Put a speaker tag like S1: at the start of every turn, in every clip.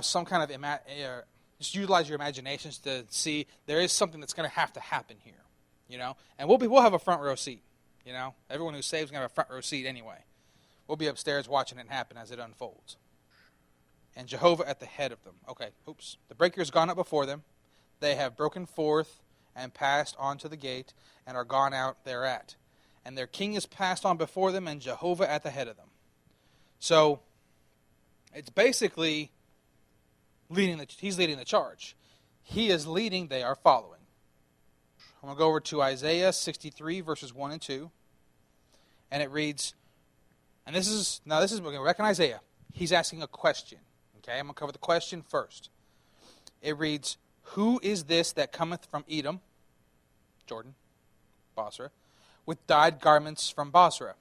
S1: some kind of just utilize your imaginations to see there is something that's going to happen here, and we'll have a front row seat, everyone who's saved is going to have a front row seat anyway. We'll be upstairs watching it happen as it unfolds. And Jehovah at the head of them. Okay, oops. The breaker has gone up before them. They have broken forth and passed on to the gate and are gone out thereat. And their king is passed on before them, and Jehovah at the head of them. So it's basically he's leading the charge. He is leading, they are following. I'm going to go over to Isaiah 63, verses 1 and 2. And it reads, and we're going to reckon Isaiah. He's asking a question. Okay, I'm going to cover the question first. It reads, who is this that cometh from Edom, Jordan, Basra, with dyed garments from Basra?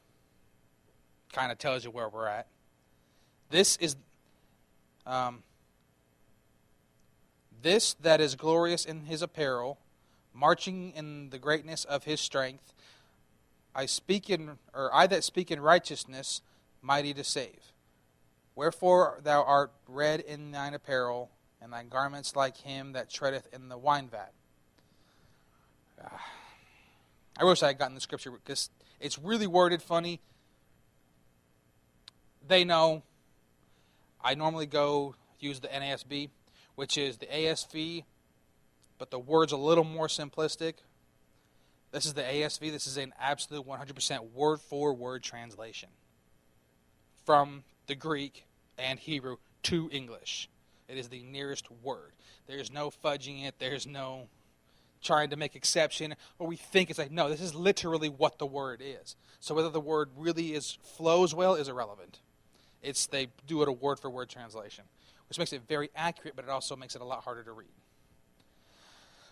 S1: Kind of tells you where we're at. This that is glorious in his apparel, marching in the greatness of his strength. I that speak in righteousness, mighty to save. Wherefore thou art red in thine apparel, and thy garments like him that treadeth in the wine vat. I wish I had gotten the scripture because it's really worded funny. They know. I normally use the NASB, which is the ASV, but the word's a little more simplistic. This is the ASV. This is an absolute 100% word-for-word translation from the Greek and Hebrew to English. It is the nearest word. There's no fudging it. There's no trying to make exception, or we think it's like, no, this is literally what the word is. So whether the word really flows well is irrelevant. They do it a word-for-word translation, which makes it very accurate, but it also makes it a lot harder to read.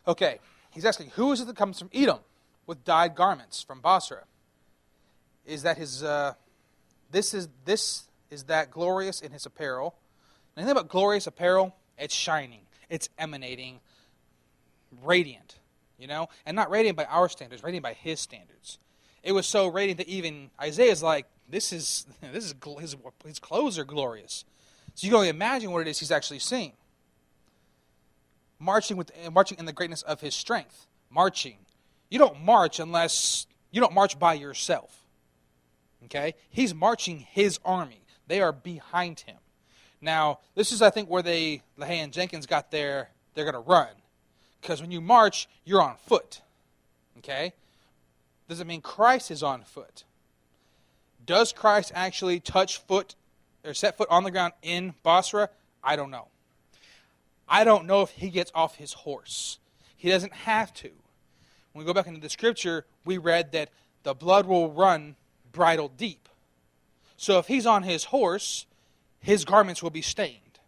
S1: Okay, he's asking, who is it that comes from Edom with dyed garments from Basra? Is that his? This is that glorious in his apparel. And the thing about glorious apparel, it's shining, it's emanating, radiant, and not radiant by our standards, radiant by his standards. It was so radiant that even Isaiah's like, his clothes are glorious. So you can only imagine what it is he's actually seeing. Marching in the greatness of his strength. Marching. You don't march by yourself. Okay? He's marching his army. They are behind him. Now, this is, I think, where LaHaye and Jenkins got they're going to run. Because when you march, you're on foot. Okay? Does it mean Christ is on foot? Does Christ actually touch foot or set foot on the ground in Basra? I don't know. I don't know if he gets off his horse. He doesn't have to. When we go back into the scripture, we read that the blood will run bridle deep. So if he's on his horse, his garments will be stained.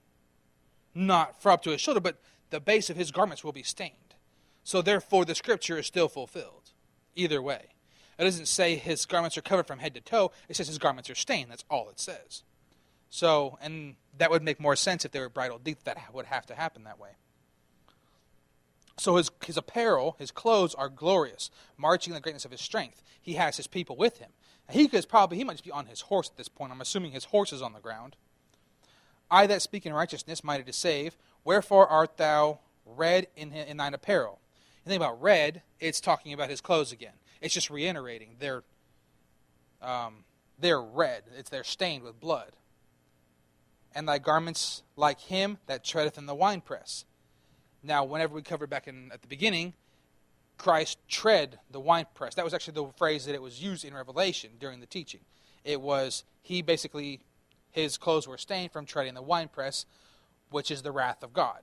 S1: Not for up to his shoulder, but the base of his garments will be stained. So therefore, the scripture is still fulfilled. Either way. It doesn't say his garments are covered from head to toe. It says his garments are stained. That's all it says. So, and that would make more sense if they were bridle deep. That would have to happen that way. So his apparel, his clothes are glorious, marching in the greatness of his strength. He has his people with him. He might just be on his horse at this point. I'm assuming his horse is on the ground. I that speak in righteousness, mighty to save. Wherefore art thou red in thine apparel? You think about red, it's talking about his clothes again. It's just reiterating. They're red. They're stained with blood. And thy garments like him that treadeth in the winepress. Now, whenever we covered back at the beginning, Christ tread the winepress. That was actually the phrase that it was used in Revelation during the teaching. It was, his clothes were stained from treading the winepress, which is the wrath of God.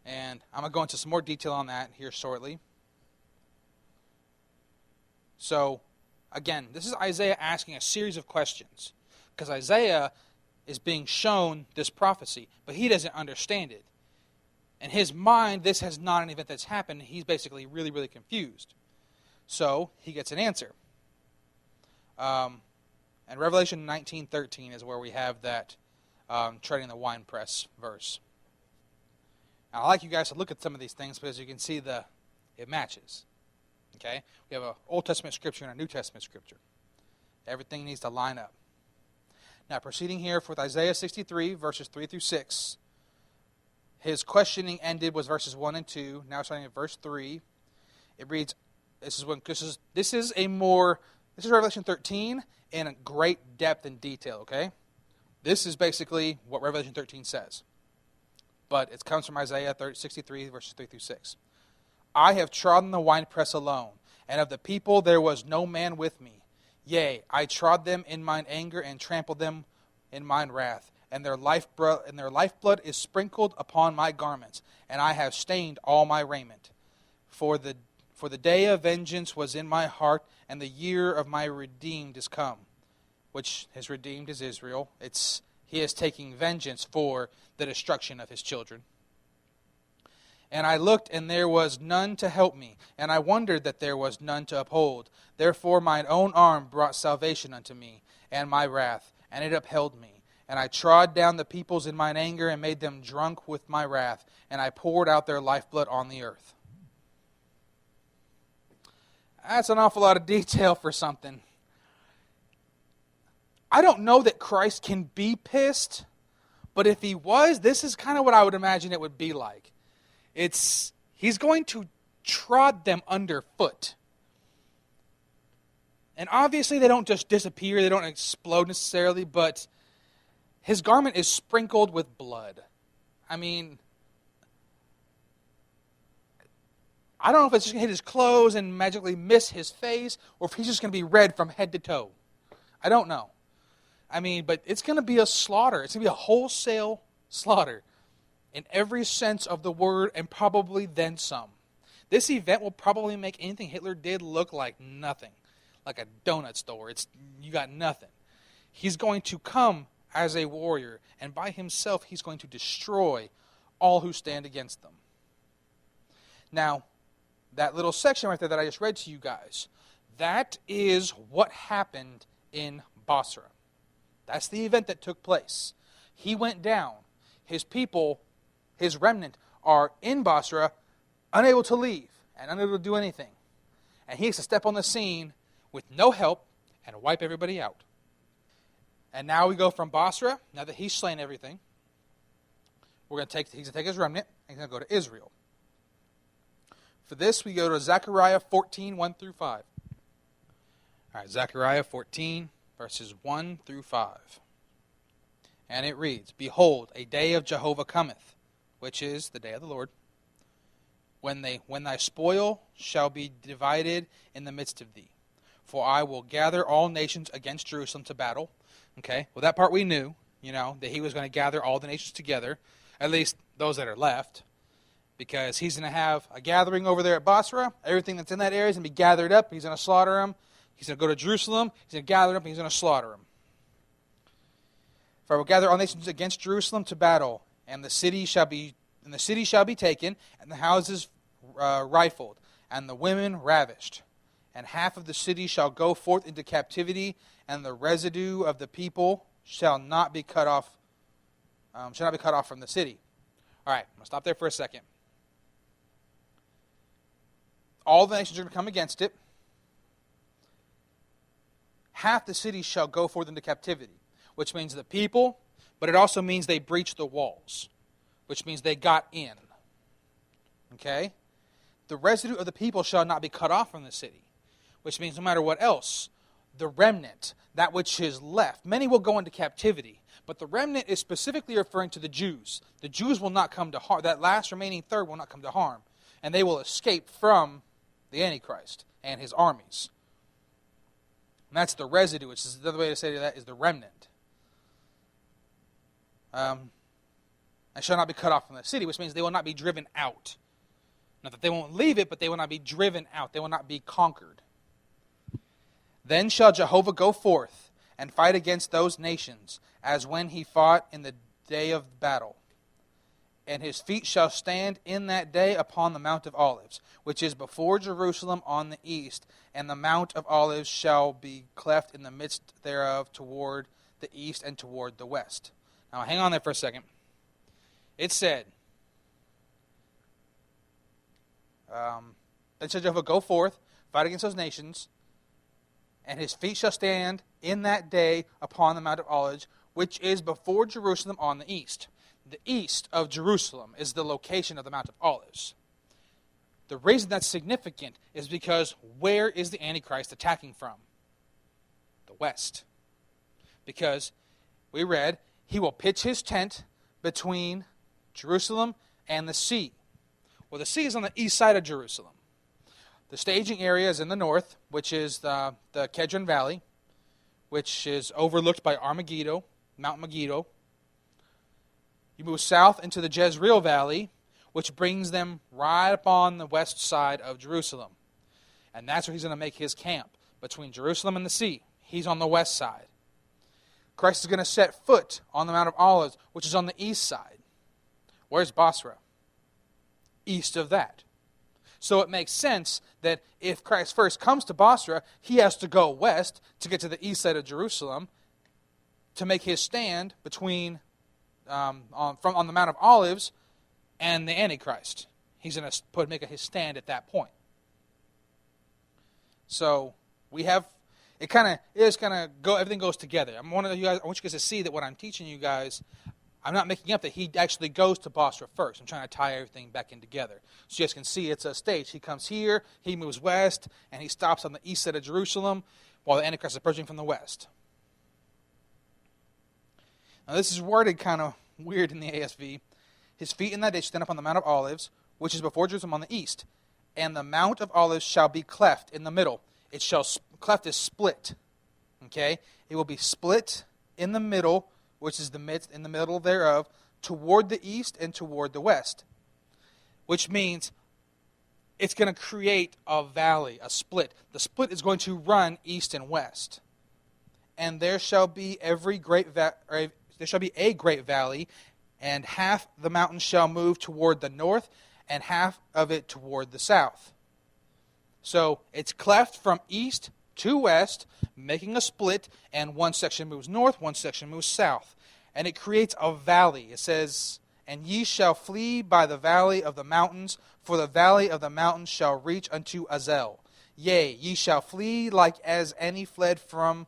S1: And I'm going to go into some more detail on that here shortly. So, again, this is Isaiah asking a series of questions. Because Isaiah is being shown this prophecy, but he doesn't understand it. In his mind, this has not an event that's happened. He's basically really, really confused. So, he gets an answer. And Revelation 19:13 is where we have that treading the winepress verse. Now, I'd like you guys to look at some of these things because you can see it matches. Okay? We have an Old Testament scripture and a New Testament scripture. Everything needs to line up. Now, proceeding here with Isaiah 63, verses 3 through 6. His questioning ended with verses 1 and 2. Now starting at verse 3. It reads, this is Revelation 13 in great depth and detail, okay? This is basically what Revelation 13 says. But it comes from Isaiah 63, verses 3 through 6. I have trodden the winepress alone, and of the people there was no man with me. Yea, I trod them in mine anger and trampled them in mine wrath. And their lifeblood is sprinkled upon my garments, and I have stained all my raiment. For the day of vengeance was in my heart, and the year of my redeemed is come. Which his redeemed is Israel. He is taking vengeance for the destruction of his children. And I looked, and there was none to help me, and I wondered that there was none to uphold. Therefore mine own arm brought salvation unto me, and my wrath, and it upheld me. And I trod down the peoples in mine anger, and made them drunk with my wrath, and I poured out their lifeblood on the earth. That's an awful lot of detail for something. I don't know that Christ can be pissed, but if he was, this is kind of what I would imagine it would be like. He's going to trod them underfoot. And obviously they don't just disappear, they don't explode necessarily, but his garment is sprinkled with blood. I mean, I don't know if it's just going to hit his clothes and magically miss his face, or if he's just going to be red from head to toe. I don't know. I mean, but it's going to be a slaughter. It's going to be a wholesale slaughter in every sense of the word, and probably then some. This event will probably make anything Hitler did look like nothing, like a donut store. You got nothing. He's going to come as a warrior, and by himself he's going to destroy all who stand against them. Now, that little section right there that I just read to you guys, that is what happened in Basra. That's the event that took place. He went down. His people, his remnant, are in Basra, unable to leave and unable to do anything. And he has to step on the scene with no help and wipe everybody out. And now we go from Basra, now that he's slain everything, he's going to take his remnant, and he's going to go to Israel. For this, we go to Zechariah 14, 1 through 5. All right, Zechariah 14, verses 1 through 5. And it reads, Behold, a day of Jehovah cometh, which is the day of the Lord, when thy spoil shall be divided in the midst of thee. For I will gather all nations against Jerusalem to battle. Okay, well that part we knew, that he was going to gather all the nations together, at least those that are left, because he's going to have a gathering over there at Basra. Everything that's in that area is going to be gathered up. He's going to slaughter them. He's going to go to Jerusalem. He's going to gather them up, and he's going to slaughter them. For I will gather all nations against Jerusalem to battle, and the city shall be taken, and the houses rifled, and the women ravished. And half of the city shall go forth into captivity, and the residue of the people shall not be cut off. From the city. All right, I'm going to stop there for a second. All the nations are going to come against it. Half the city shall go forth into captivity, which means the people, but it also means they breached the walls, which means they got in. Okay? The residue of the people shall not be cut off from the city, which means no matter what else, the remnant, that which is left, many will go into captivity, but the remnant is specifically referring to the Jews. The Jews will not come to harm. That last remaining third will not come to harm, and they will escape from the Antichrist and his armies. And that's the residue, which is the other way to say that is the remnant. And shall not be cut off from the city, which means they will not be driven out. Not that they won't leave it, but they will not be driven out. They will not be conquered. Then shall Jehovah go forth and fight against those nations, as when he fought in the day of battle. And his feet shall stand in that day upon the Mount of Olives, which is before Jerusalem on the east, and the Mount of Olives shall be cleft in the midst thereof toward the east and toward the west. Now hang on there for a second. It said, then shall Jehovah go forth, fight against those nations, and his feet shall stand in that day upon the Mount of Olives, which is before Jerusalem on the east. The east of Jerusalem is the location of the Mount of Olives. The reason that's significant is because where is the Antichrist attacking from? The west. Because we read, he will pitch his tent between Jerusalem and the sea. Well, the sea is on the east side of Jerusalem. The staging area is in the north, which is the Kedron Valley, which is overlooked by Mount Megiddo. You move south into the Jezreel Valley, which brings them right up on the west side of Jerusalem. And that's where he's going to make his camp, between Jerusalem and the sea. He's on the west side. Christ is going to set foot on the Mount of Olives, which is on the east side. Where's Basra? East of that. So it makes sense that if Christ first comes to Basra, he has to go west to get to the east side of Jerusalem to make his stand between on the Mount of Olives and the Antichrist. He's going to make his stand at that point. So we have everything goes together. I want you guys to see that what I'm teaching you guys, I'm not making up that he actually goes to Basra first. I'm trying to tie everything back in together. So you guys can see it's a stage. He comes here, he moves west, and he stops on the east side of Jerusalem while the Antichrist is approaching from the west. Now this is worded kind of weird in the ASV. His feet in that day shall stand up on the Mount of Olives, which is before Jerusalem on the east. And the Mount of Olives shall be cleft in the middle. Cleft is split. Okay? It will be split in the middle, which is the midst, in the middle thereof, toward the east and toward the west. Which means it's going to create a valley, a split. The split is going to run east and west. And there shall be a great valley, and half the mountain shall move toward the north, and half of it toward the south. So it's cleft from east to west, making a split, and one section moves north, one section moves south. And it creates a valley. It says, and ye shall flee by the valley of the mountains, for the valley of the mountains shall reach unto Azel. Yea, ye shall flee like as any fled from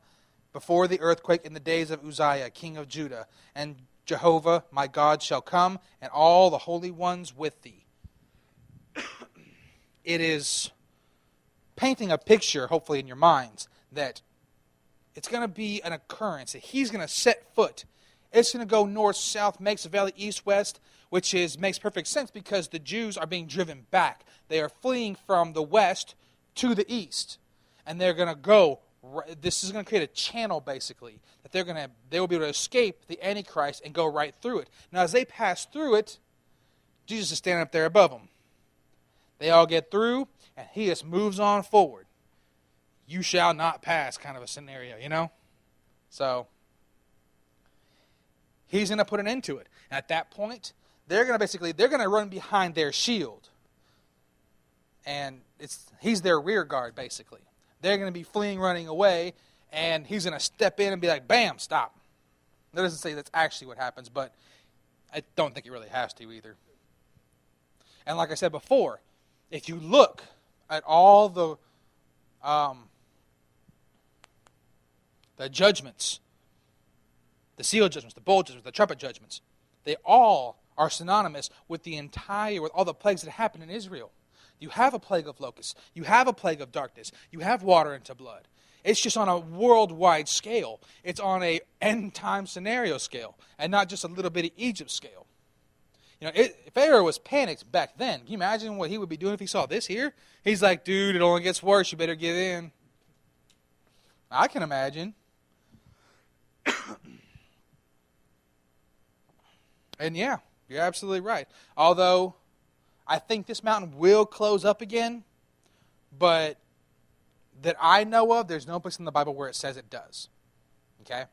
S1: before the earthquake in the days of Uzziah, king of Judah. And Jehovah, my God, shall come, and all the holy ones with thee. It is painting a picture, hopefully in your minds, that it's going to be an occurrence, that he's going to set foot. It's going to go north, south, makes a valley east, west, which makes perfect sense because the Jews are being driven back. They are fleeing from the west to the east. And they're going to go, this is going to create a channel basically, that they will be able to escape the Antichrist and go right through it. Now as they pass through it, Jesus is standing up there above them. They all get through, and he just moves on forward. You shall not pass kind of a scenario, you know? So he's going to put an end to it. And at that point, they're going to run behind their shield. And he's their rear guard, basically. They're going to be fleeing, running away, and he's going to step in and be like, bam, stop. That doesn't say that's actually what happens, but I don't think it really has to either. And like I said before, if you look at all the judgments, the seal judgments, the bowl judgments, the trumpet judgments, they all are synonymous with with all the plagues that happened in Israel. You have a plague of locusts. You have a plague of darkness. You have water into blood. It's just on a worldwide scale. It's on a end-time scenario scale, and not just a little bitty Egypt scale. You know, Pharaoh was panicked back then. Can you imagine what he would be doing if he saw this here? He's like, dude, it only gets worse. You better get in. I can imagine. And yeah, you're absolutely right. Although, I think this mountain will close up again, but that I know of, there's no place in the Bible where it says it does. Okay?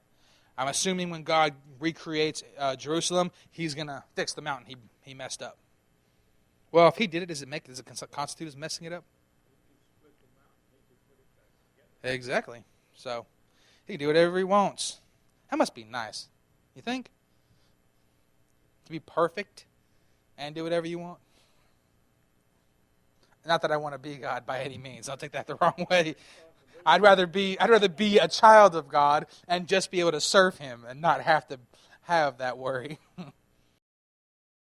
S1: I'm assuming when God recreates Jerusalem, he's going to fix the mountain he messed up. Well, if he did it, does it constitute as messing it up? Exactly. So, he can do whatever he wants. That must be nice. You think? To be perfect and do whatever you want? Not that I want to be God by any means. I'll take that the wrong way. I'd rather be a child of God and just be able to serve Him and not have to have that worry.